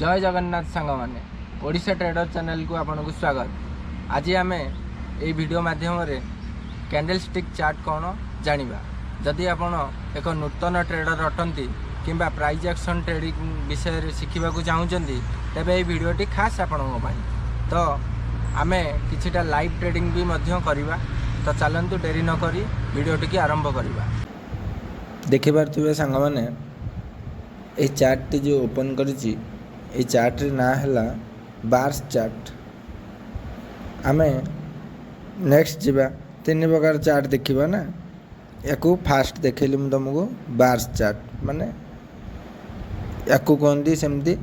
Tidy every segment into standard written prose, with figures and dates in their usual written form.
जय जगन्नाथ सांग मैंने ओडिशा ट्रेडर चैनल को आपन को स्वागत। आज आम ये वीडियो माध्यम कैंडल स्टिक चार्ट कौन जानिबा। जदि आपण एक नूतन ट्रेडर अटंती किंबा प्राइज एक्शन ट्रेडिंग विषय शिखा चाहूँगी तेरे ये वीडियोटी खास आपण तो आम किछिटा लाइव ट्रेडिंग भी करवा। तो चलतु डेरी न करी वीडियोटी की आरंभ करवा। देखिपे सांग मैंने ये चार्ट जो ओपन करी ये चार्ट ना है बार्स चार्ट। आम नेक्स्ट जीवा तीन प्रकार चार्ट देखा ना। या फास्ट देखली मुझे तुमको बार्स चार्ट माने या कहती सेमती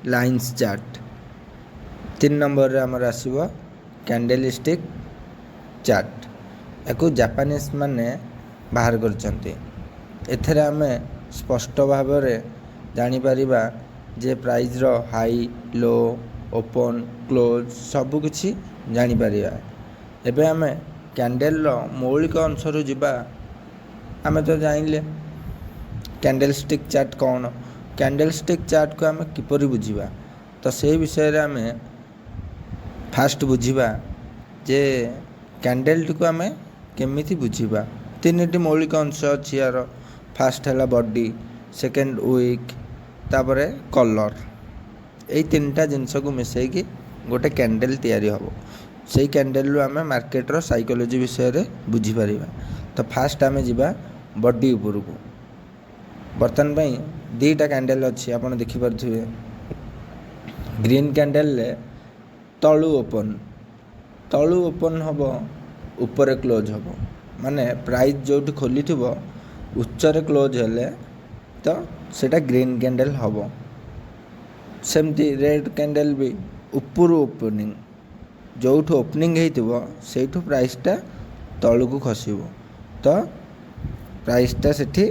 लाइन्स चार्ट। 3 नंबर रे आमर आसीबो कैंडल स्टिक चार्ट। या जापानीज माने बाहर करछंती। एथरे आमे स्पष्ट भाव में जानीपरिबा जे प्राइज रो हाई लो ओपन क्लोज सबु किछि जानीपरिबा। एबे आमे कैंडल रो मौलिक अंशरू जिबा। आमे तो जानिले कैंडल स्टिक चार्ट कौन, कैंडल स्टिक चार्ट को आमे किपरि बुझिबा। तो से विषय रे आमे फास्ट बुझिबा जे कैंडल को आमे केमिति बुझिबा। 3टी मौलिक अंश अछि यार। फास्ट है बॉडी, सेकेंड विक, तापर कलर। यही 3टा जिनस को मिसैकी गोटे कैंडल तैयारी हम। से कैंडल रू आम मार्केट रो साइकोलॉजी विषय रे बुझी परिबा। तो फास्ट आम जीवा बॉडी ऊपर को। बर्तमान पई 2टा कैंडल अच्छी आप देखिपे। ग्रीन कैंडल ले तलू ओपन हम ऊपर क्लोज हम माने प्राइस जो खोली थो उच्चरे क्लोज हेले तो सेटा ग्रीन कैंडल हम। सेमती रेड कैंडल भी ऊपर ओपनिंग जो ओपनिंग हो से प्राइसटा तलू को खसब। तो प्राइसटा से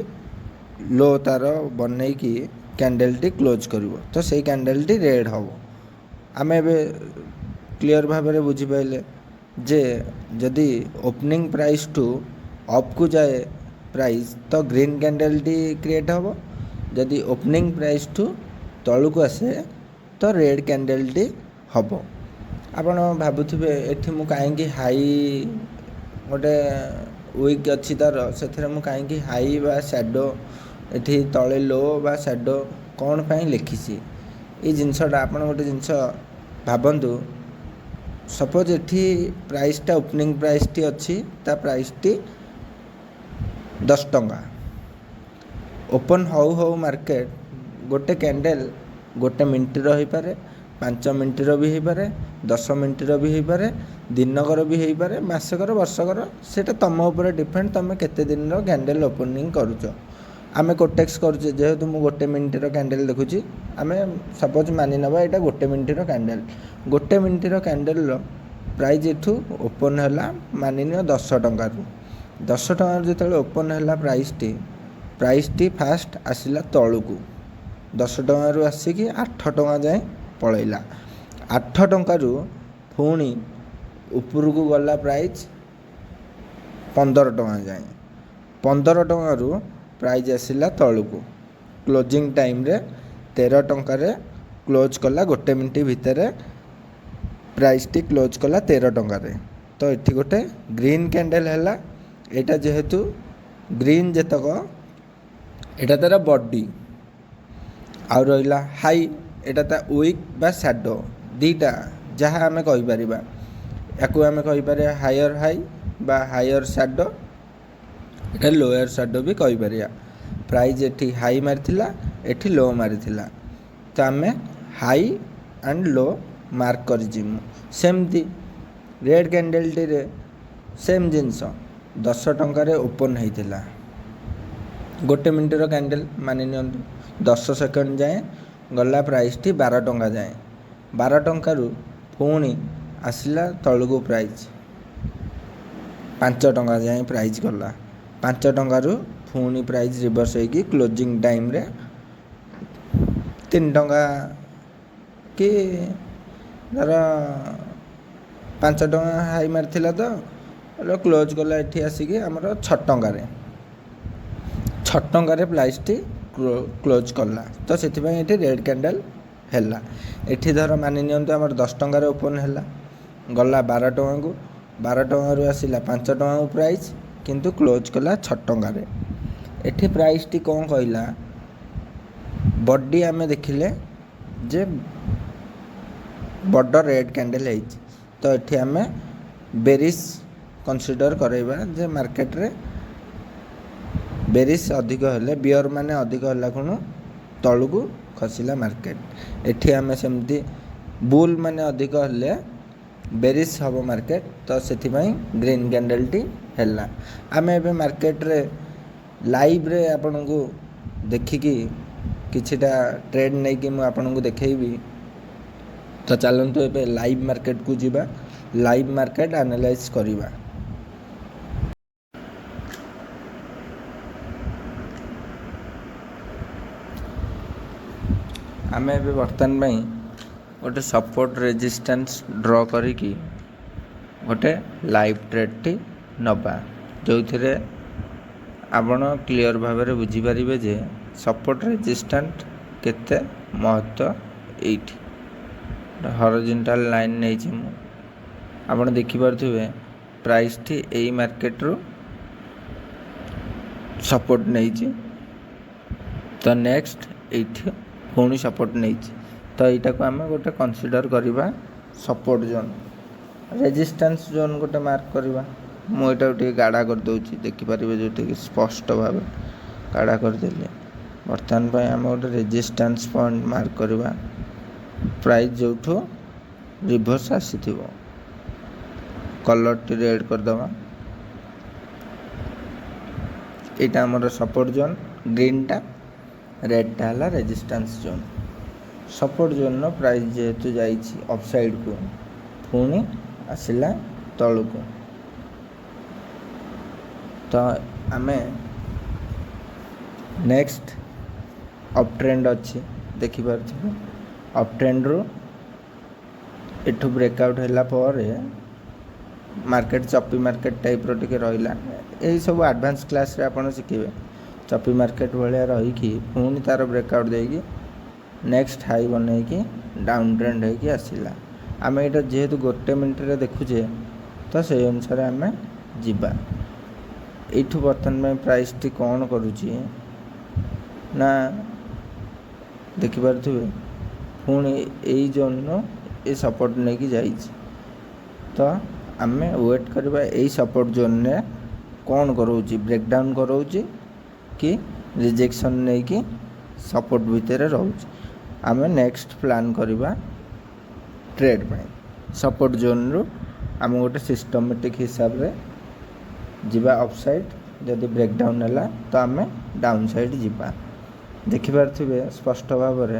लो तार बनई की कैंडल टी क्लोज कर तो से कैंडल टी रेड हम। आम ए क्लियर भाव में बुझीपारे जे जदि ओपनिंग प्राइस टू अप को जाए प्राइस तो ग्रीन कैंडल टी क्रिएट हम। जदि ओपनिंग प्राइस टू तलू को आसे तो रेड कैंडल टी हम। आपण भावुवे एठी मु कहीं हाई गोटे विक अच्छी तार से मु कहीं हाई बा सैडो एठी तले लो बा सैडो कौन पाई लिखी ये जिनसटा आप गोटे जिनस भावतु। सपोज एठी प्राइसटा ओपनिंग प्राइस टी अच्छी ता प्राइस टी 10 टंका। ओपन हाउ मार्केट गोटे कैंडल गोटे मिनट रही पारे, 5 मिनट भी हो पारे, 10 मिनट भी हो पारे, दिनकर भी हो पारे, मासकर वर्षकर। सेटा तुम उपर डिपेंड तुम केते दिन रो कैंडल ओपनिंग करूच। आम कोटेक्स करुचे जेहेतु मु गोटे मिनट रो कैंडल देखुची। आम सपोज मानि नबा एटा गोटे मिनट रो कैंडल। गोटे मिनट रो कैंडल रो प्राइस एठू ओपन हैला मानि नियो 10 टंका रु। 10 टंका जो ओपन है प्राइस टी फास्ट आसला तलू को 10 टंका रु आसिकी 8 टंका जाए पलैला। 8 टंका रु पुणी ऊपर को गला प्राइस 15 टंका जाए। 15 टंका रु प्राइस आसला तलू को क्लोजिंग टाइम रे 13 टंका रे क्लोज कला। गोटे मिनट भितर प्राइस टी क्लोज कला 13 टंका रे। तो ये गोटे ग्रीन कैंडल है। एटा जेहेतु ग्रीन जेतक एटा तार बॉडी आ रहा हाई एटा ता विक बा सैडो 2टा जहाँ आम कहीपर। या आम कहीपर हायर हाई बा हायर सैडो एटा लोअर सैडो भी कहीपर। प्राइस एठी हाई मारिथिला एठी लो मारिथिला तो आम हाई एंड लो मार्क कर जिमु। सेमती रेड कैंडल टी रे सेम जिनस 10 टंका रे ओपन होइथिला। गोटे मिनट रो कैंडल मानि नियंतु 10 सेकंड जाए गला प्राइस टी 12 टंका जाए। 12 टंका रु पुणी आसला तलू को प्राइस 5 टंका जाए प्राइस गला। 5 टंका रु पुणी प्राइस रिवर्स होगी क्लोजिंग टाइम रे 3 टंका कि धर 5 टंका हाई मारिथिला तो क्लोज गला एठी आसिकी हमर 6 टंका रे। 6 टंका रे प्राइस टी क्लोज कला तो से रेड कैंडल ହେଲା। ଏଠି ଧର ମାନି ନିଅନ୍ତୁ ଆମର 10 ଟଙ୍କାରେ ଓପନ୍ ହେଲା, ଗଲା 12 ଟଙ୍କାକୁ, 12 ଟଙ୍କାରୁ ଆସିଲା 5 ଟଙ୍କାକୁ ପ୍ରାଇସ୍, କିନ୍ତୁ କ୍ଲୋଜ୍ କଲା 6 ଟଙ୍କାରେ। ଏଠି ପ୍ରାଇସ୍ଟି କ'ଣ କହିଲା, ବଡି ଆମେ ଦେଖିଲେ ଯେ ବଡ଼ ରେଡ୍ କ୍ୟାଣ୍ଡେଲ୍ ହେଇଛି, ତ ଏଠି ଆମେ ବେରିସ୍ କନସିଡର କରାଇବା ଯେ ମାର୍କେଟରେ ବେରିସ୍ ଅଧିକ ହେଲେ, ବିୟର ମାନେ ଅଧିକ ହେଲା ଖୁଣୁ ତଳକୁ ଖସିଲା ମାର୍କେଟ। ଏଠି ଆମେ ସେମିତି ବୁଲ୍ ମାନେ ଅଧିକ ହେଲେ ବେରିସ୍ ହେବ ମାର୍କେଟ, ତ ସେଥିପାଇଁ ଗ୍ରୀନ୍ କ୍ୟାଣ୍ଡେଲ୍ଟି ହେଲା। ଆମେ ଏବେ ମାର୍କେଟରେ ଲାଇଭ୍ରେ ଆପଣଙ୍କୁ ଦେଖିକି କିଛିଟା ଟ୍ରେଣ୍ଡ ନେଇକି ମୁଁ ଆପଣଙ୍କୁ ଦେଖେଇବି। ତ ଚାଲନ୍ତୁ ଏବେ ଲାଇଭ୍ ମାର୍କେଟକୁ ଯିବା, ଲାଇଭ୍ ମାର୍କେଟ ଆନାଲାଇଜ୍ କରିବା। ଆମେ ଏବେ ବର୍ତ୍ତମାନ ପାଇଁ ଗୋଟେ ସପୋର୍ଟ ରେଜିଷ୍ଟାନ୍ସ ଡ୍ର କରିକି ଗୋଟେ ଲାଇଭ୍ ଟ୍ରେଡ୍ଟି ନେବା, ଯେଉଁଥିରେ ଆପଣ କ୍ଲିଅର ଭାବରେ ବୁଝିପାରିବେ ଯେ ସପୋର୍ଟ ରେଜିଷ୍ଟାନ୍ସ କେତେ ମହତ୍ତ୍ୱ। ଏଇଠି ହରିଜୋଣ୍ଟାଲ ଲାଇନ୍ ନେଇଛି ମୁଁ, ଆପଣ ଦେଖିପାରୁଥିବେ ପ୍ରାଇସ୍ଟି ଏଇ ମାର୍କେଟରୁ ସପୋର୍ଟ ନେଇଛି, ତ ନେକ୍ସଟ ଏଇଠି ପୁଣି ସପୋର୍ଟ ନେଇଛି, ତ ଏଇଟାକୁ ଆମେ ଗୋଟେ କନସିଡର କରିବା ସପୋର୍ଟ ଜୋନ୍। ରେଜିଷ୍ଟାନ୍ସ ଜୋନ୍ ଗୋଟେ ମାର୍କ କରିବା। ମୁଁ ଏଇଟାକୁ ଟିକେ ଗାଢ଼ା କରିଦେଉଛି, ଦେଖିପାରିବେ ଯେଉଁଠିକି ସ୍ପଷ୍ଟ ଭାବେ ଗାଢ଼ା କରିଦେଲି। ବର୍ତ୍ତମାନ ପାଇଁ ଆମେ ଗୋଟେ ରେଜିଷ୍ଟାନ୍ସ ପଏଣ୍ଟ ମାର୍କ କରିବା, ପ୍ରାଇସ୍ ଯେଉଁଠୁ ରିଭର୍ସ ଆସିଥିବ। କଲର୍ଟି ରେଡ୍ କରିଦେବା, ଏଇଟା ଆମର ସପୋର୍ଟ ଜୋନ୍, ଗ୍ରୀନ୍ଟା, ରେଡ୍ଟା ହେଲା ରେଜିଷ୍ଟାନ୍ସ ଜୋନ୍। ସପୋର୍ଟ ଜୋନ୍ର ପ୍ରାଇସ୍ ଯେହେତୁ ଯାଇଛି ଅପସାଇଡ଼୍କୁ, ପୁଣି ଆସିଲା ତଳକୁ, ତ ଆମେ ନେକ୍ସଟ ଅପ୍ ଟ୍ରେଣ୍ଡ ଅଛି, ଦେଖିପାରୁଥିବେ। ଅପ୍ ଟ୍ରେଣ୍ଡରୁ ଏଠୁ ବ୍ରେକ୍ଆଉଟ୍ ହେଲା ପରେ ମାର୍କେଟ ଚପି ମାର୍କେଟ ଟାଇପ୍ର ଟିକେ ରହିଲା। ଏହିସବୁ ଆଡ଼ଭାନ୍ସ କ୍ଲାସ୍ରେ ଆପଣ ଶିଖିବେ। ଚପି ମାର୍କେଟ ଭଳିଆ ରହିକି ପୁଣି ତା'ର ବ୍ରେକ୍ଆଉଟ୍ ଦେଇକି ନେକ୍ସଟ ହାଇ ବନେଇକି ଡାଉନ୍ ଟ୍ରେଣ୍ଡ ହେଇକି ଆସିଲା। ଆମେ ଏଇଟା ଯେହେତୁ ଗୋଟେ ମିନିଟ୍ରେ ଦେଖୁଛେ, ତ ସେଇ ଅନୁସାରେ ଆମେ ଯିବା। ଏଇଠୁ ବର୍ତ୍ତମାନ ପାଇଁ ପ୍ରାଇସ୍ଟି କ'ଣ କରୁଛି ନା, ଦେଖିପାରୁଥିବେ ପୁଣି ଏଇ ଜୋନ୍ରୁ ଏ ସପୋର୍ଟ ନେଇକି ଯାଇଛି, ତ ଆମେ ୱେଟ୍ କରିବା ଏଇ ସପୋର୍ଟ ଜୋନ୍ରେ କ'ଣ କରାଉଛି, ବ୍ରେକ୍ଡାଉନ୍ କରାଉଛି କି ରିଜେକ୍ସନ୍ ନେଇକି ସପୋର୍ଟ ଭିତରେ ରହୁଛି। ଆମେ ନେକ୍ସଟ ପ୍ଲାନ୍ କରିବା ଟ୍ରେଡ୍ ପାଇଁ। ସପୋର୍ଟ ଜୋନ୍ରୁ ଆମେ ଗୋଟେ ସିଷ୍ଟମେଟିକ୍ ହିସାବରେ ଯିବା ଅପସାଇଡ଼୍, ଯଦି ବ୍ରେକ୍ଡାଉନ୍ ହେଲା ତ ଆମେ ଡାଉନ୍ ସାଇଡ଼୍ ଯିବା। ଦେଖିପାରୁଥିବେ ସ୍ପଷ୍ଟ ଭାବରେ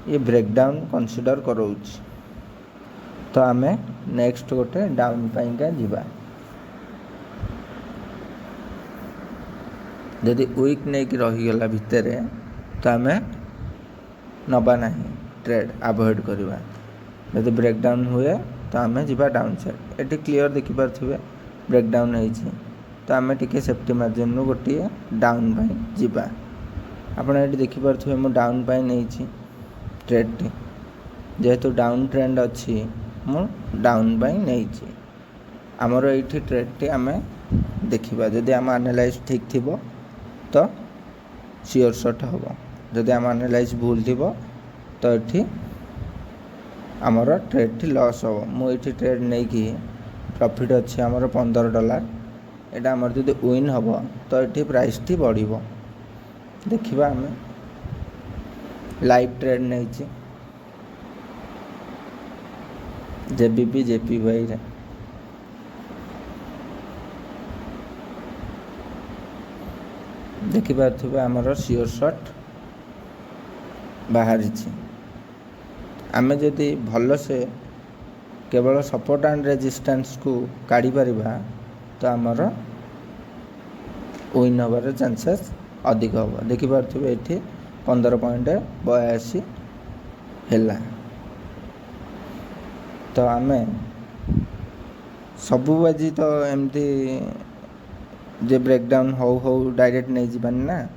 ये ब्रेकडाउन कनसिडर कराଉଛି, तो आमे नेक्स्ट गोटे डाउन पाइंका जीवा। यदि वीक नहीं कि रहीगला भितर, तो आमे नबा नहीं, ट्रेड अवॉइड करवा। यदि ब्रेकडाउन हुए तो आमे जीवा डाउन साइड। एटी क्लियर देखिपारे ब्रेकडाउन होइछि, तो आमे टिके सेफ्टी मार्जिन रु गोटे डाउन पाई जीवा। आपण एटी देखिपारे मु डाउन पाई नहीं ट्रेडटी, जेहेतु डाउन ट्रेंड अच्छी मु डाउन पाई नहीं। आमर ये ट्रेडटी आमे देखिबा, जदि आम एनालाइज ठीक थिबो तो सियोर शॉट हम, जदि आम एनालाइज भूल थिबो तो ये आमर ट्रेडटी लॉस हम। मुझे ट्रेड नहीं कि प्रॉफिट अच्छी आमर $15, एटा आमर जदि विन हम तो ये प्राइसटी बढ़िबो। देखिबा आमे लाइव ट्रेड नहीं जेबीपी जेपी वाई रे, देखिपारे आमर सियोर शॉट बाहरी। आमे जदि भल से केवल सपोर्ट एंड रेजिस्टेंस को काढ़ी परिबा तो आमर विन हबार चांसेस अधिक हम। देखिपारे ये 15.82 है, तो आमे सबू बाजी तो एमती जे ब्रेकडाउन हो डायरेक्ट नहीं जीवानी ना,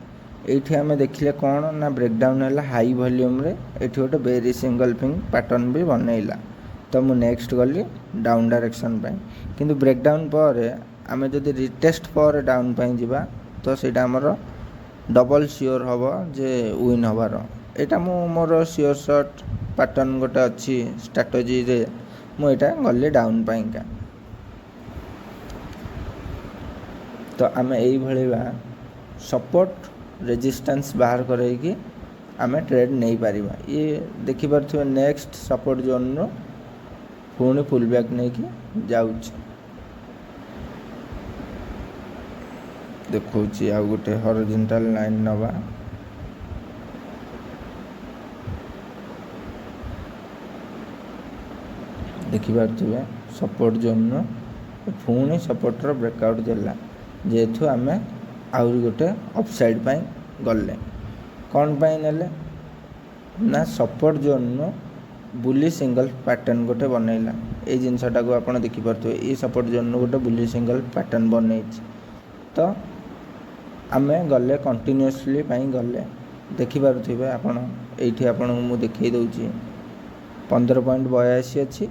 ଏଇଠି ଆମେ ଦେଖିଲେ କ'ଣ ନା ବ୍ରେକ୍ଡାଉନ୍ ହେଲା ହାଇ ଭଲ୍ୟୁମ୍ରେ। ଏଠି ଗୋଟେ ଭେରି ସିଙ୍ଗଲଫିଙ୍ଗ ପାଟର୍ନ ବି ବନେଇଲା। ତ ମୁଁ ନେକ୍ସଟ ଗଲି ଡାଉନ୍ ଡାଇରେକ୍ସନ୍ ପାଇଁ। କିନ୍ତୁ ବ୍ରେକ୍ଡାଉନ୍ ପରେ ଆମେ ଯଦି ରିଟେଷ୍ଟ ପରେ ଡାଉନ୍ ପାଇଁ ଯିବା ତ ସେଇଟା ଆମର ଡବଲ୍ ସିଓର ହେବ ଯେ ୱିନ୍ ହେବାର। ଏଇଟା ମୁଁ ମୋର ସିଓର ସଟ୍ ପାଟର୍ନ ଗୋଟେ ଅଛି ଷ୍ଟ୍ରାଟେଜିରେ, ମୁଁ ଏଇଟା ଗଲି ଡାଉନ୍ ପାଇଁକା। ତ ଆମେ ଏଇଭଳି ସପୋର୍ଟ ରେଜିଷ୍ଟାନ୍ସ ବାହାର କରେଇକି ଆମେ ଟ୍ରେଡ୍ ନେଇପାରିବା। ଇଏ ଦେଖିପାରୁଥିବେ ନେକ୍ସଟ ସପୋର୍ଟ ଜୋନ୍ରୁ ପୁଣି ପୁଲ୍ ବ୍ୟାକ୍ ନେଇକି ଯାଉଛି। ଦେଖଉଛି ଆଉ ଗୋଟେ ହରିଜଣ୍ଟାଲ ଲାଇନ୍ ନେବା। ଦେଖିପାରୁଥିବେ ସପୋର୍ଟ ଜୋନ୍ରୁ ପୁଣି ସପୋର୍ଟର ବ୍ରେକ୍ଆଉଟ୍ ଦେଲା, ଯେହେତୁ ଆମେ ଆହୁରି ଗୋଟେ ଅପସାଇଡ଼୍ ପାଇଁ ଗଲେ। କ'ଣ ପାଇଁ ନେଲେ ନା ସପୋର୍ଟ ଜୋନ୍ରୁ ବୁଲି ସିଙ୍ଗଲ ପ୍ୟାଟର୍ନ ଗୋଟେ ବନେଇଲା। ଏଇ ଜିନିଷଟାକୁ ଆପଣ ଦେଖିପାରୁଥିବେ, ଏଇ ସପୋର୍ଟ ଜୋନ୍ରୁ ଗୋଟେ ବୁଲି ସିଙ୍ଗଲ ପ୍ୟାଟର୍ନ ବନେଇଛି। ତ ଆମେ ଗଲେ କଣ୍ଟିନ୍ୟୁଅସଲି ପାଇଁ ଗଲେ। ଦେଖିପାରୁଥିବେ ଆପଣ, ଏଇଠି ଆପଣଙ୍କୁ ମୁଁ ଦେଖେଇ ଦେଉଛି 15.82 ଅଛି।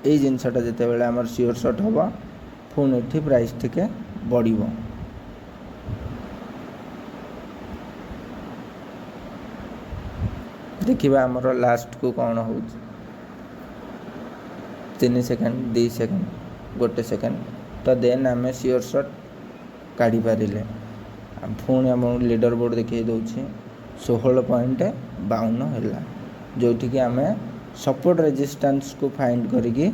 ଏଇ ଜିନିଷଟା ଯେତେବେଳେ ଆମର ସିଓର ସଟ୍ ହେବ ପୁଣି ଏଠି ପ୍ରାଇସ୍ ଟିକେ ବଢ଼ିବ। ଦେଖିବା ଆମର ଲାଷ୍ଟକୁ କ'ଣ ହେଉଛି। 3 ସେକେଣ୍ଡ, 2 ସେକେଣ୍ଡ, 1 ସେକେଣ୍ଡ। ତ ଦେନ୍ ଆମେ ସିଓର ସଟ୍ କାଢ଼ିପାରିଲେ। ପୁଣି ଆମକୁ ଲିଡର ବୋର୍ଡ଼ ଦେଖେଇ ଦେଉଛି 16.52 ହେଲା, ଯେଉଁଠିକି ଆମେ ସପୋର୍ଟ ରେଜିଷ୍ଟାନ୍ସକୁ ଫାଇଣ୍ଡ କରିକି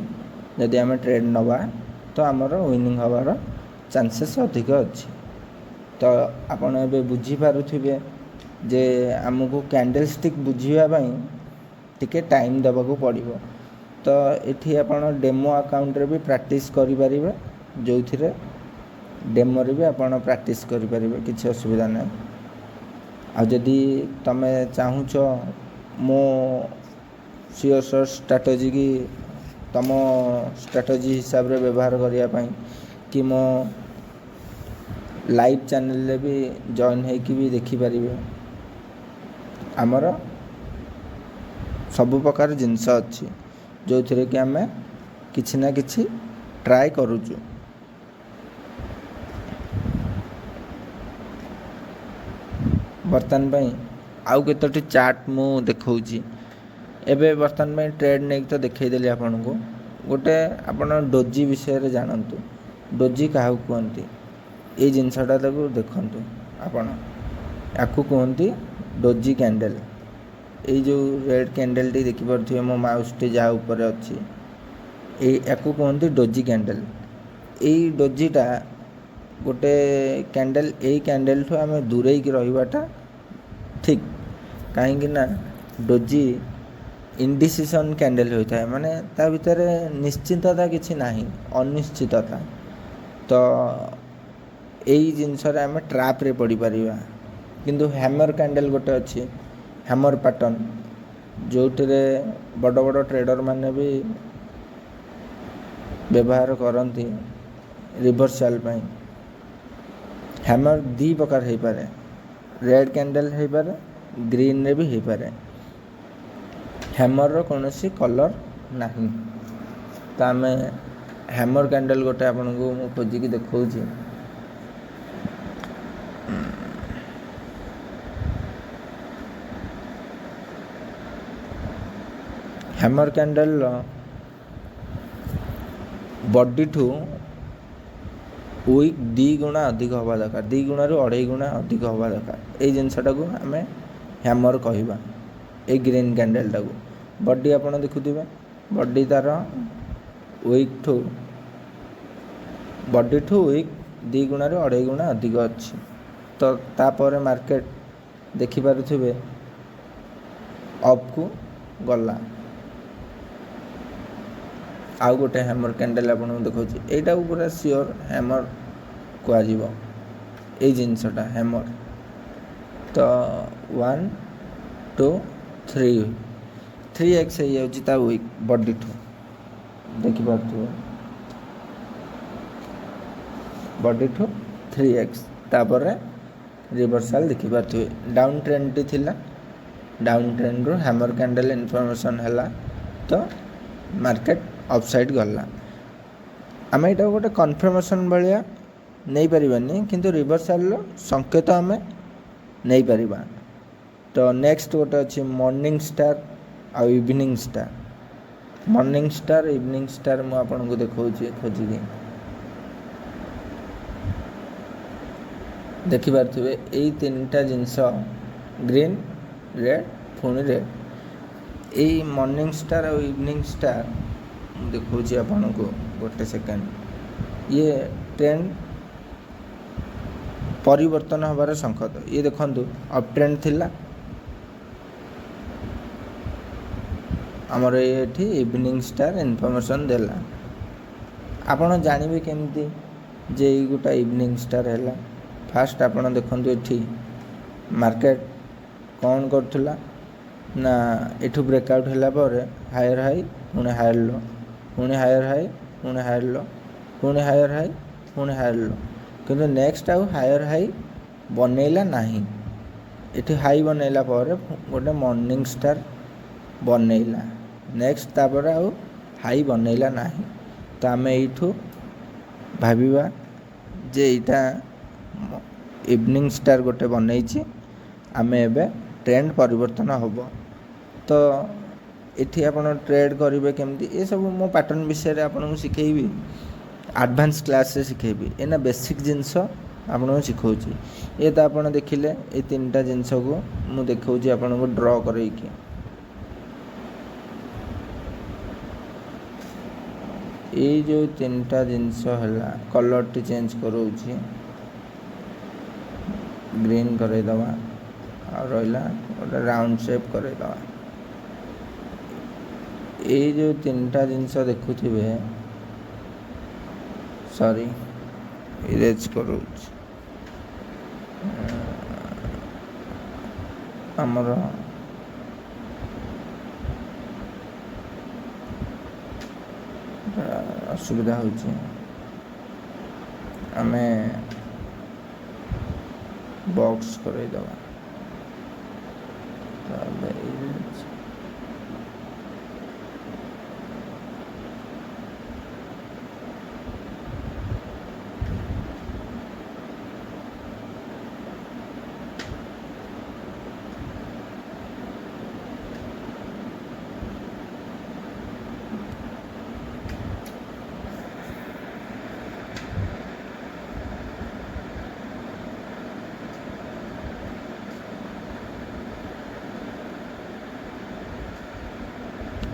ଯଦି ଆମେ ଟ୍ରେଡ୍ ନେବା ତ ଆମର ୱିନିଂ ହେବାର ଚାନ୍ସେସ୍ ଅଧିକ ଅଛି। ତ ଆପଣ ଏବେ ବୁଝିପାରୁଥିବେ ଯେ ଆମକୁ କ୍ୟାଣ୍ଡେଲ୍ ଷ୍ଟିକ୍ ବୁଝିବା ପାଇଁ ଟିକେ ଟାଇମ୍ ଦେବାକୁ ପଡ଼ିବ। ତ ଏଠି ଆପଣ ଡେମୋ ଆକାଉଣ୍ଟରେ ବି ପ୍ରାକ୍ଟିସ୍ କରିପାରିବେ, ଯେଉଁଥିରେ ଡେମୋରେ ବି ଆପଣ ପ୍ରାକ୍ଟିସ୍ କରିପାରିବେ, କିଛି ଅସୁବିଧା ନାହିଁ। ଆଉ ଯଦି ତୁମେ ଚାହୁଁଛ ମୋ ସିଓର ସଟ୍ ଷ୍ଟ୍ରାଟେଜି କି ତୁମ ଷ୍ଟ୍ରାଟେଜି ହିସାବରେ ବ୍ୟବହାର କରିବା ପାଇଁ, କି ମୋ ଲାଇଭ୍ ଚ୍ୟାନେଲରେ ବି ଜଏନ୍ ହେଇକି ବି ଦେଖିପାରିବେ। ଆମର ସବୁ ପ୍ରକାର ଜିନିଷ ଅଛି, ଯେଉଁଥିରେ କି ଆମେ କିଛି ନା କିଛି ଟ୍ରାଏ କରୁଛୁ। ବର୍ତ୍ତମାନ ପାଇଁ ଆଉ କେତୋଟି ଚାର୍ଟ ମୁଁ ଦେଖାଉଛି। ଏବେ ବର୍ତ୍ତମାନ ପାଇଁ ଟ୍ରେଡ୍ ନେଇକି ତ ଦେଖେଇଦେଲି ଆପଣଙ୍କୁ। ଗୋଟେ ଆପଣ ଡୋଜି ବିଷୟରେ ଜାଣନ୍ତୁ। ଡୋଜି କାହାକୁ କୁହନ୍ତି? ଏଇ ଜିନିଷଟା ତାକୁ ଦେଖନ୍ତୁ ଆପଣ। ୟାକୁ କୁହନ୍ତି ଡୋଜି କ୍ୟାଣ୍ଡେଲ୍। ଏଇ ଯେଉଁ ରେଡ଼୍ କ୍ୟାଣ୍ଡେଲ୍ଟି ଦେଖିପାରୁଥିବେ ମୋ ମାଉସ୍ଟି ଯାହା ଉପରେ ଅଛି, ୟାକୁ କୁହନ୍ତି ଡୋଜି କ୍ୟାଣ୍ଡେଲ୍। ଏଇ ଡୋଜିଟା ଗୋଟେ କ୍ୟାଣ୍ଡେଲ୍, ଏଇ କ୍ୟାଣ୍ଡେଲ୍ଠୁ ଆମେ ଦୂରେଇକି ରହିବାଟା ଠିକ୍। କାହିଁକି ନା ଡୋଜି ଇଣ୍ଡିସିସନ୍ କ୍ୟାଣ୍ଡେଲ୍ ହୋଇଥାଏ, ମାନେ ତା ଭିତରେ ନିଶ୍ଚିତତା କିଛି ନାହିଁ, ଅନିଶ୍ଚିତତା। ତ ଏଇ ଜିନିଷରେ ଆମେ ଟ୍ରାପ୍ରେ ପଡ଼ିପାରିବା। କିନ୍ତୁ ହ୍ୟାମର କ୍ୟାଣ୍ଡେଲ୍ ଗୋଟେ ଅଛି, ହ୍ୟାମର ପାଟର୍ନ, ଯେଉଁଥିରେ ବଡ଼ ବଡ଼ ଟ୍ରେଡ଼ର ମାନେ ବି ବ୍ୟବହାର କରନ୍ତି ରିଭର୍ସାଲ୍ ପାଇଁ। ହ୍ୟାମର ଦୁଇ ପ୍ରକାର ହେଇପାରେ, ରେଡ଼୍ କ୍ୟାଣ୍ଡେଲ୍ ହେଇପାରେ, ଗ୍ରୀନ୍ରେ ବି ହେଇପାରେ। ହ୍ୟାମରର କୌଣସି କଲର୍ ନାହିଁ। ତ ଆମେ ହ୍ୟାମର କ୍ୟାଣ୍ଡେଲ୍ ଗୋଟେ ଆପଣଙ୍କୁ ମୁଁ ଖୋଜିକି ଦେଖାଉଛି। ହ୍ୟାମର କ୍ୟାଣ୍ଡେଲ୍ର ବଡ଼ିଠୁ ୱିକ୍ 2 ଗୁଣା ଅଧିକ ହେବା ଦରକାର, 2 ଗୁଣାରୁ 2.5 ଗୁଣା ଅଧିକ ହେବା ଦରକାର। ଏଇ ଜିନିଷଟାକୁ ଆମେ ହ୍ୟାମର କହିବା। ଏଇ ଗ୍ରୀନ୍ କ୍ୟାଣ୍ଡେଲ୍ଟାକୁ ବଡ଼ି ଆପଣ ଦେଖୁଥିବେ, ବଡ଼ି ତା'ର ୱିକ୍ଠୁ ୱିକ୍ 2 ଗୁଣାରୁ 2.5 ଗୁଣା ଅଧିକ ଅଛି। ତ ତାପରେ ମାର୍କେଟ ଦେଖିପାରୁଥିବେ ଅପ୍କୁ ଗଲା। ଆଉ ଗୋଟେ ହ୍ୟାମର କ୍ୟାଣ୍ଡେଲ୍ ଆପଣଙ୍କୁ ଦେଖାଉଛି, ଏଇଟାକୁ ପୁରା ସିଓର ହ୍ୟାମର କୁହାଯିବ। ଏଇ ଜିନିଷଟା ହ୍ୟାମର। ତ 1 2 3x ହେଇଯାଉଛି ତା ୱିକ୍ ବଡ଼ିଠୁ, ଦେଖିପାରୁଥିବେ ବଡ଼ିଠୁ 3x। ତାପରେ रिवर्सल देखिपे डाउन ट्रेंड टी थिला डाउन ट्रेंड रू हैमर कैंडल इनफॉरमेशन है तो मार्केट अपसाइड गला आम यहाँ गोटे कन्फर्मेशन भाया नहीं पारिबानी किंतु रिवर्सल संकेत आम नहीं पारिबा। तो नेक्स्ट गोटे अच्छी मॉर्निंग स्टार आ evening star morning star evening star मु आपको देखा खोजिकी देखिपारे यही तीन टा जिनस ग्रीन रेड पुणी रेड यही मॉर्निंग स्टार और इवनिंग स्टार देखा आपन को गोटे सेकेंड ये ट्रेंड परिवर्तन हबार संकेत ये देखु अप ट्रेंड थिला आमर ये इवनिंग स्टार इनफॉरमेशन देला आपन जानवे केमती जे गोटा इवनिंग स्टार है फास्ट आपन देखु ये मार्केट कौन करुला ना एठू ब्रेकआउट है हायर हाई पुणे हायर लो पुणे हायर हाई पुणे हायर लो पुणे हायर हाई पुणे हायर लो किंतु नेक्स्ट आउ हायर हाई बनैला नहीं ये हाई बनैला गोटे मॉर्निंग स्टार बनैला नेक्स्ट तापर आउ हाई बनैला नहीं तो आम यू भाविबा जे यहाँ इवनिंग स्टार गोटे बनई आम एबे ट्रेंड परिवर्तन हम तो ये आप ट्रेड करेंगे केमती ये सब मो पैटर्न विषय आपको शिखेबी एडवांस क्लास रे शिखेबी एना बेसिक जिनस आपको शिखाऊँ ये तो आप देखिले ये तीन टा जिनस को मुझे देखा आपको ड्र करके ये जो तीन टा जिनस है कलर टी चेंज करोची ग्रीन करदेवा और रहा गोटे राउंड शेप करदेवा ये जो तीन टा जिनस देखुवे सॉरी इरेज करो आमर असुविधा होची आमे बॉक्स करदेवा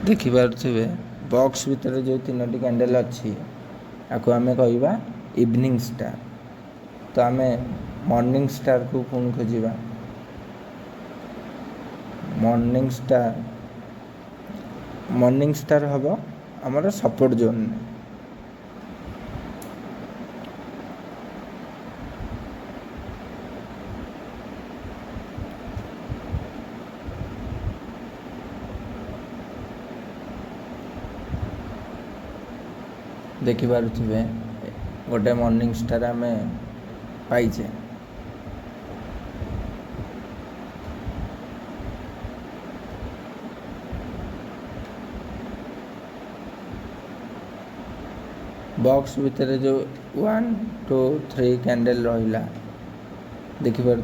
देखिपे बॉक्स भितर जो तीनो कैंडल अच्छी आपको आम कहवा इवनिंग स्टार तो आम मॉर्निंग स्टार को पुणी खोजा मॉर्निंग स्टार हम आमर सपोर्ट जोन देखिपे गोटे मॉर्निंग स्टार आम पाइचे बॉक्स भितर जो 1 2 3 कैंडल रहा देखिपे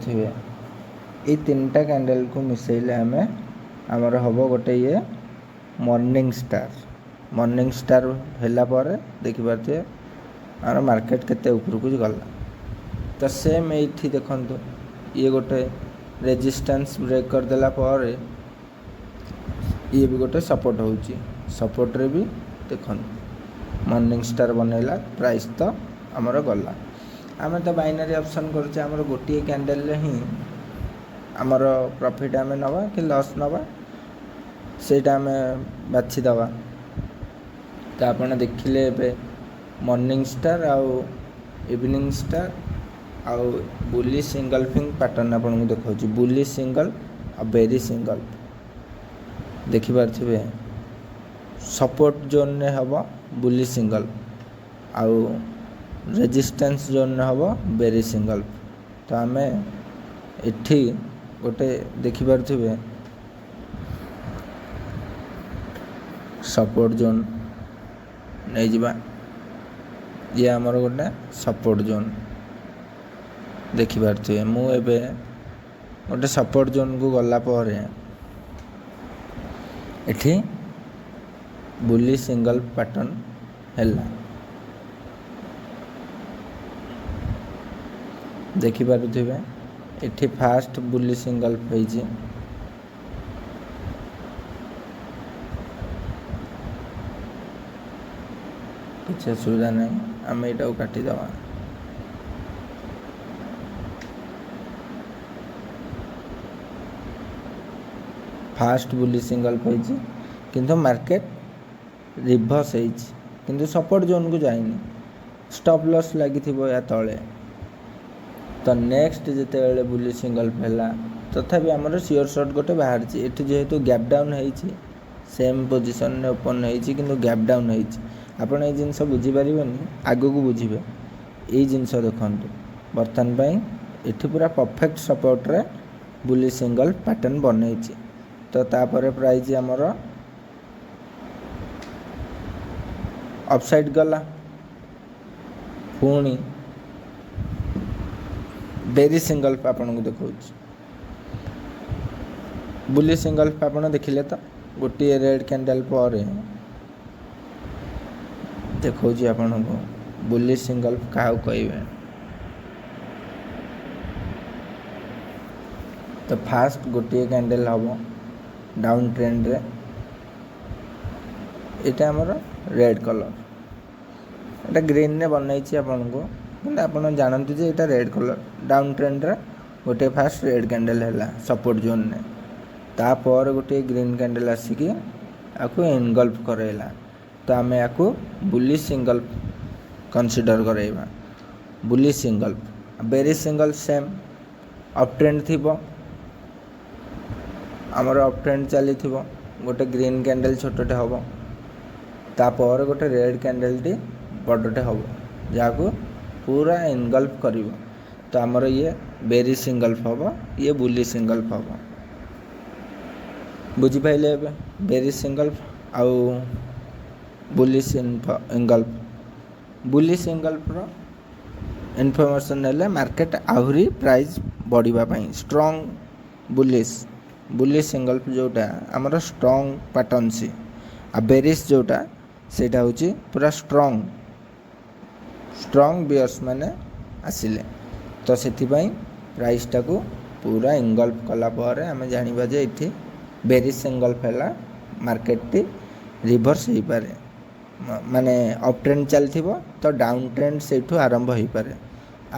ये तीन टा कैंडल को मिसेले आम आमर हम गोटे ये मॉर्निंग स्टार है देखिपे आम मार्केट केते ऊपर को गला तो सेम ये देखो ये गोटे रेजिस्टेंस ब्रेक करदेला ये भी गोटे सपोर्ट होची सपोर्ट रे भी देखो मॉर्निंग स्टार बनैला प्राइस तो आमर गला आम तो बाइनरी ऑप्शन करछे आमर गोटे कैंडल रे ही आमर प्रॉफिट आम नवा कि लॉस नवा सेटा आम बाछि दवा तो आप देखिले मॉर्निंग स्टार आउ इवनिंग स्टार आउ बुली सिंगल्फिंग पैटर्न आपको देखा बुली सिंगल आ बेरी सिंगल देखिपे सपोर्ट जोन ने हम बुली सिंगल आउ रेजिस्टेंस जोन ने हम बेरी सिंगल तो आम ଏଠି ଗୋଟେ ଦେଖିପାରୁଥିବେ ସପୋର୍ଟ ଜୋନ୍ ନେଇଯିବା। ଇଏ ଆମର ଗୋଟେ ସପୋର୍ଟ ଜୋନ୍ ଦେଖିପାରୁଥିବେ। ମୁଁ ଏବେ ଗୋଟେ ସପୋର୍ଟ ଜୋନ୍କୁ ଗଲା ପରେ ଏଠି ବୁଲି ସିଙ୍ଗଲ ପ୍ୟାଟର୍ନ ହେଲା, ଦେଖିପାରୁଥିବେ। ଏଠି ଫାଷ୍ଟ ବୁଲି ସିଙ୍ଗଲ ହେଇଛି, କିଛି ଅସୁବିଧା ନାହିଁ। ଆମେ ଏଇଟାକୁ କାଟିଦେବା। ଫାଷ୍ଟ ବୁଲି ସିଙ୍ଗଲ ହେଇଛି କିନ୍ତୁ ମାର୍କେଟ ରିଭର୍ସ ହେଇଛି, କିନ୍ତୁ ସପୋର୍ଟ ଜୋନ୍କୁ ଯାଇନି। ଷ୍ଟପ୍ ଲସ୍ ଲାଗିଥିବ ୟା ତଳେ। ତ ନେକ୍ସଟ ଯେତେବେଳେ ବୁଲି ସିଙ୍ଗଲ ହେଲା, ତଥାପି ଆମର ସିଓର ସର୍ଟ ଗୋଟେ ବାହାରିଛି। ଏଠି ଯେହେତୁ ଗ୍ୟାପ୍ ଡାଉନ୍ ହେଇଛି, ସେମ୍ ପୋଜିସନରେ ଓପନ୍ ହେଇଛି କିନ୍ତୁ ଗ୍ୟାପ୍ ଡାଉନ୍ ହେଇଛି। ଆପଣ ଏଇ ଜିନିଷ ବୁଝିପାରିବେନି, ଆଗକୁ ବୁଝିବେ। ଏଇ ଜିନିଷ ଦେଖନ୍ତୁ, ବର୍ତ୍ତମାନ ପାଇଁ ଏଠି ପୁରା ପରଫେକ୍ଟ ସପୋର୍ଟରେ ବୁଲି ସିଙ୍ଗଲ ପ୍ୟାଟର୍ନ ବନେଇଛି। ତ ତାପରେ ପ୍ରାଇସ୍ ଆମର ଅପସାଇଡ୍ ଗଲା। ପୁଣି ବେରି ସିଙ୍ଗଲ ଆପଣଙ୍କୁ ଦେଖାଉଛି। ବୁଲି ସିଙ୍ଗଲ ଆପଣ ଦେଖିଲେ ତ, ଗୋଟିଏ ରେଡ୍ କ୍ୟାଣ୍ଡେଲ୍ ପରେ ଦେଖାଉଛି ଆପଣଙ୍କୁ ବୁଲି ସିଙ୍ଗଲ କାହାକୁ କହିବେ। ତ ଫାଷ୍ଟ ଗୋଟିଏ କ୍ୟାଣ୍ଡେଲ୍ ହେବ ଡାଉନ୍ ଟ୍ରେଣ୍ଡରେ। ଏଇଟା ଆମର ରେଡ୍ କଲର୍, ଏଇଟା ଗ୍ରୀନ୍ରେ ବନେଇଛି ଆପଣଙ୍କୁ, କିନ୍ତୁ ଆପଣ ଜାଣନ୍ତୁ ଯେ ଏଇଟା ରେଡ୍ କଲର୍। ଡାଉନ୍ ଟ୍ରେଣ୍ଡରେ ଗୋଟିଏ ଫାଷ୍ଟ ରେଡ୍ କ୍ୟାଣ୍ଡେଲ୍ ହେଲା ସପୋର୍ଟ ଜୋନ୍ରେ। ତାପରେ ଗୋଟିଏ ଗ୍ରୀନ୍ କ୍ୟାଣ୍ଡେଲ୍ ଆସିକି ଆକୁ ଏନଗଲ୍ଫ କରାଇଲା। ତ ଆମେ ଆକୁ ବୁଲି ସିଙ୍ଗଲ କନସିଡର କରାଇବା। ବୁଲି single, berry single same up trend ଥିବ। ଆମର ଅପ୍ ଟ୍ରେଣ୍ଡ ଚାଲିଥିବ, ଗୋଟେ ଗ୍ରୀନ୍ କ୍ୟାଣ୍ଡେଲ୍ ଛୋଟଟେ ହେବ, ତାପରେ ଗୋଟେ ରେଡ୍ କ୍ୟାଣ୍ଡେଲ୍ଟି ବଡ଼ଟେ ହେବ, ଯାହାକୁ ପୁରା ଏନଗଲ୍ଫ କରିବ। ତ ଆମର ଇଏ ବେରି ସିଙ୍ଗଲ୍ଫ ହେବ, ଇଏ ବୁଲି ସିଙ୍ଗଲ୍ଫ ହେବ। ବୁଝିପାରିଲେ ଏବେ ବେରି ସିଙ୍ଗଲ୍ଫ ଆଉ ବୁଲି ଏନଗଲ୍ଫ। ବୁଲି ସିଙ୍ଗଲ୍ଫର ଇନଫର୍ମେସନ୍ ନେଲେ ମାର୍କେଟ ଆହୁରି ପ୍ରାଇସ୍ ବଢ଼ିବା ପାଇଁ ଷ୍ଟ୍ରଙ୍ଗ ବୁଲି ସିଙ୍ଗଲ୍ଫ ଯେଉଁଟା ଆମର ଷ୍ଟ୍ରଙ୍ଗ ପ୍ୟାଟର୍ନ ସି, ଆଉ ବେରିସ୍ ଯେଉଁଟା ସେଇଟା ହେଉଛି ପୁରା ଷ୍ଟ୍ରଙ୍ଗ ବିୟର୍ସ ମାନେ ଆସିଲେ। ତ ସେଥିପାଇଁ ପ୍ରାଇସ୍ଟାକୁ ପୁରା ଏନଗଲ୍ଫ କଲା ପରେ ଆମେ ଜାଣିବା ଯେ ଏଠି ବେରିସ୍ ଏନଗଲ୍ଫ ହେଲା, ମାର୍କେଟଟି ରିଭର୍ସ ହେଇପାରେ। ମାନେ ଅପ୍ ଟ୍ରେଣ୍ଡ ଚାଲିଥିବ ତ ଡାଉନ୍ ଟ୍ରେଣ୍ଡ ସେଇଠୁ ଆରମ୍ଭ ହେଇପାରେ।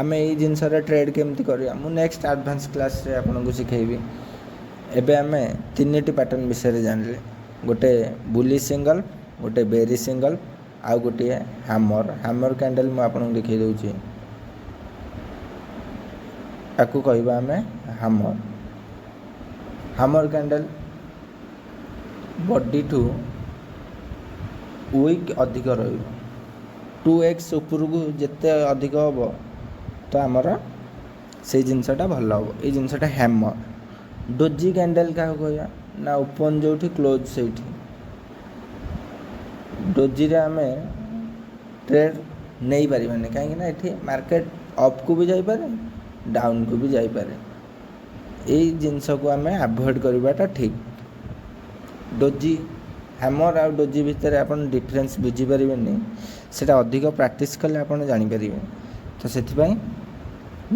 ଆମେ ଏଇ ଜିନିଷରେ ଟ୍ରେଡ୍ କେମିତି କରିବା ମୁଁ ନେକ୍ସଟ ଆଡ଼ଭାନ୍ସ କ୍ଲାସ୍ରେ ଆପଣଙ୍କୁ ଶିଖେଇବି। ଏବେ ଆମେ ତିନିଟି ପ୍ୟାଟର୍ନ ବିଷୟରେ ଜାଣିଲେ, ଗୋଟେ ବୁଲି ସିଙ୍ଗଲ, ଗୋଟେ ବେରି ସିଙ୍ଗଲ, ଆଉ ଗୋଟିଏ ହ୍ୟାମର କ୍ୟାଣ୍ଡେଲ୍ ମୁଁ ଆପଣଙ୍କୁ ଦେଖାଇ ଦେଉଛି। ତାକୁ କହିବା ଆମେ ହ୍ୟାମର କ୍ୟାଣ୍ଡେଲ୍ ବଡ଼ିଠୁ ୱିକ୍ ଅଧିକ ରହିବ। 2x ଉପରକୁ ଯେତେ ଅଧିକ ହେବ ତ ଆମର ସେଇ ଜିନିଷଟା ଭଲ ହେବ। ଏଇ ଜିନିଷଟା ହ୍ୟାମର। ଡୋଜି କ୍ୟାଣ୍ଡେଲ୍ କାହାକୁ କହିବା ନା ଓପନ୍ ଯେଉଁଠି କ୍ଲୋଜ୍ ସେଇଠି। ଡୋଜିରେ ଆମେ ଟ୍ରେଡ୍ ନେଇପାରିବାନି, କାହିଁକିନା ଏଠି ମାର୍କେଟ ଅପ୍କୁ ବି ଯାଇପାରେ, ଡାଉନ୍କୁ ବି ଯାଇପାରେ। ଏଇ ଜିନିଷକୁ ଆମେ ଆଭଏଡ଼୍ କରିବାଟା ଠିକ୍। ଡୋଜି ହ୍ୟାମର ଆଉ ଡୋଜି ଭିତରେ ଆପଣ ଡିଫରେନ୍ସ ବୁଝିପାରିବେନି, ସେଇଟା ଅଧିକ ପ୍ରାକ୍ଟିସ୍ କଲେ ଆପଣ ଜାଣିପାରିବେ। ତ ସେଥିପାଇଁ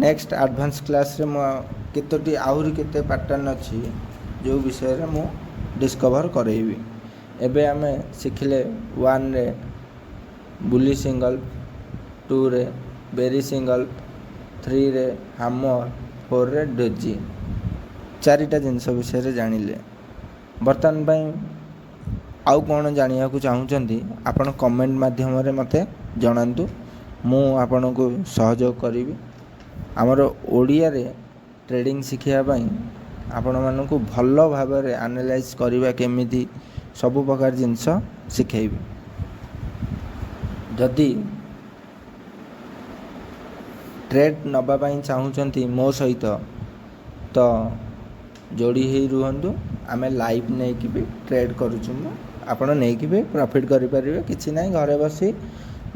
ନେକ୍ସଟ ଆଡ଼ଭାନ୍ସ କ୍ଲାସ୍ରେ ମୁଁ ଆହୁରି କେତେ ପ୍ୟାଟର୍ନ ଅଛି ଯେଉଁ ବିଷୟରେ ମୁଁ ଡିସ୍କଭର୍ କରେଇବି। ଏବେ ଆମେ ଶିଖିଲେ 1ରେ ବୁଲି ସିଙ୍ଗଲ, 2ରେ ବେରି ସିଙ୍ଗଲ, 3ରେ ହ୍ୟାମର, 4ରେ ଡୋଜି। 4ଟା ଜିନିଷ ବିଷୟରେ ଜାଣିଲେ। ବର୍ତ୍ତମାନ ପାଇଁ ଆଉ କ'ଣ ଜାଣିବାକୁ ଚାହୁଁଛନ୍ତି ଆପଣ କମେଣ୍ଟ ମାଧ୍ୟମରେ ମୋତେ ଜଣାନ୍ତୁ, ମୁଁ ଆପଣଙ୍କୁ ସହଯୋଗ କରିବି। ଆମର ଓଡ଼ିଆରେ ଟ୍ରେଡ଼ିଂ ଶିଖିବା ପାଇଁ ଆପଣମାନଙ୍କୁ ଭଲ ଭାବରେ ଆନାଲାଇଜ୍ କରିବା କେମିତି ସବୁ ପ୍ରକାର ଜିନିଷ ଶିଖେଇବି। ଯଦି ଟ୍ରେଡ୍ ନେବା ପାଇଁ ଚାହୁଁଛନ୍ତି ମୋ ସହିତ ତ ଯୋଡ଼ି ହେଇ ରୁହନ୍ତୁ। ଆମେ ଲାଇଭ୍ ନେଇକି ବି ଟ୍ରେଡ଼୍ କରୁଛୁ। ମୁଁ ଆପଣ ନେଇକି ବି ପ୍ରଫିଟ୍ କରିପାରିବେ। କିଛି ନାହିଁ, ଘରେ ବସି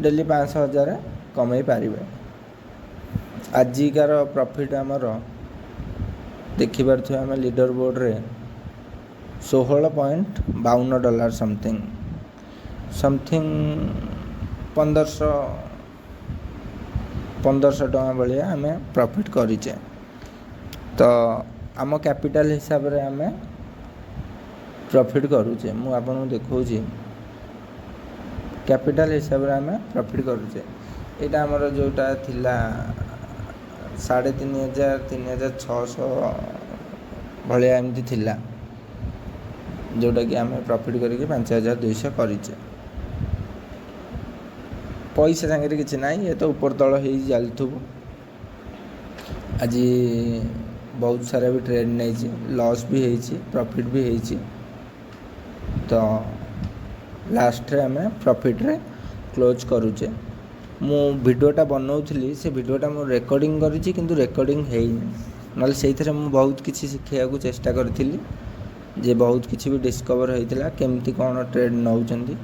ଡେଲି 500-1000 କମେଇ ପାରିବେ। ଆଜିକାର ପ୍ରଫିଟ୍ ଆମର ଦେଖିପାରୁଥିବେ ଆମେ ଲିଡ଼ର ବୋର୍ଡ଼ରେ $16.52 ସମଥିଙ୍ଗ 1500 ଟଙ୍କା ଭଳିଆ ଆମେ ପ୍ରଫିଟ୍ କରିଛେ। ତ ଆମ କ୍ୟାପିଟାଲ ହିସାବରେ ଆମେ ପ୍ରଫିଟ୍ କରୁଛେ। ମୁଁ ଆପଣଙ୍କୁ ଦେଖାଉଛି କ୍ୟାପିଟାଲ ହିସାବରେ ଆମେ ପ୍ରଫିଟ୍ କରୁଛେ। ଏଇଟା ଆମର ଯେଉଁଟା ଥିଲା 3500 3600 ଭଳିଆ ଏମିତି ଥିଲା, ଯେଉଁଟାକି ଆମେ ପ୍ରଫିଟ୍ କରିକି 5200 କରିଛେ। ପଇସା ସାଙ୍ଗରେ କିଛି ନାହିଁ, ଏ ତ ଉପର ତଳ ହେଇ ଚାଲିଥିବ। ଆଜି ବହୁତ ସାରା ବି ଟ୍ରେଡ୍ ନେଇଛି, ଲସ୍ ବି ହେଇଛି, ପ୍ରଫିଟ୍ ବି ହେଇଛି। ତ ଲାଷ୍ଟରେ ଆମେ ପ୍ରଫିଟ୍ରେ କ୍ଲୋଜ୍ କରୁଛେ। ମୁଁ ଭିଡ଼ିଓଟା ବନାଉଥିଲି, ସେ ଭିଡ଼ିଓଟା ମୁଁ ରେକର୍ଡ଼ିଂ କରିଛି କିନ୍ତୁ ରେକର୍ଡ଼ିଂ ହେଇନି, ନହେଲେ ସେଇଥିରେ ମୁଁ ବହୁତ କିଛି ଶିଖେଇବାକୁ ଚେଷ୍ଟା କରିଥିଲି। ଯେ ବହୁତ କିଛି ବି ଡିସ୍କଭର୍ ହେଇଥିଲା, କେମିତି କ'ଣ ଟ୍ରେଡ୍ ନେଉଛନ୍ତି,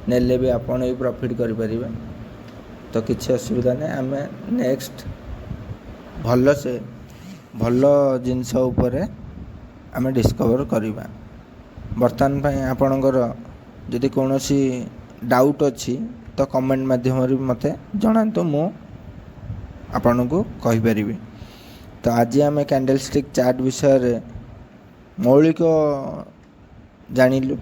ନେଲେ ବି ଆପଣ ବି ପ୍ରଫିଟ୍ କରିପାରିବେ। ତ କିଛି ଅସୁବିଧା ନାହିଁ। ଆମେ ନେକ୍ସଟ ଭଲ ଜିନିଷ ଉପରେ ଆମେ ଡିସ୍କଭର୍ କରିବା। ବର୍ତ୍ତମାନ ପାଇଁ ଆପଣଙ୍କର ଯଦି କୌଣସି ଡାଉଟ୍ ଅଛି ତ କମେଣ୍ଟ ମାଧ୍ୟମରେ ମୋତେ ଜଣାନ୍ତୁ, ମୁଁ ଆପଣଙ୍କୁ କହିପାରିବି। ତ ଆଜି ଆମେ କ୍ୟାଣ୍ଡେଲ୍ ଷ୍ଟିକ୍ ଚାର୍ଟ ବିଷୟରେ ମୌଳିକ ଜାଣିଲୁ।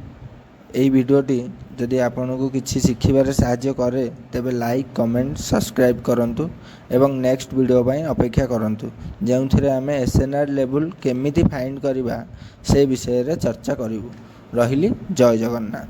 ଏହି ଭିଡ଼ିଓଟି ଯଦି ଆପଣଙ୍କୁ କିଛି ଶିଖିବାରେ ସାହାଯ୍ୟ କରେ ତେବେ ଲାଇକ୍, କମେଣ୍ଟ, ସବସ୍କ୍ରାଇବ୍ କରନ୍ତୁ ଏବଂ ନେକ୍ସଟ ଭିଡ଼ିଓ ପାଇଁ ଅପେକ୍ଷା କରନ୍ତୁ, ଯେଉଁଥିରେ ଆମେ SNR ଲେବୁଲ୍ କେମିତି ଫାଇଣ୍ଡ କରିବା ସେ ବିଷୟରେ ଚର୍ଚ୍ଚା କରିବୁ। ରହିଲି, ଜୟ ଜଗନ୍ନାଥ।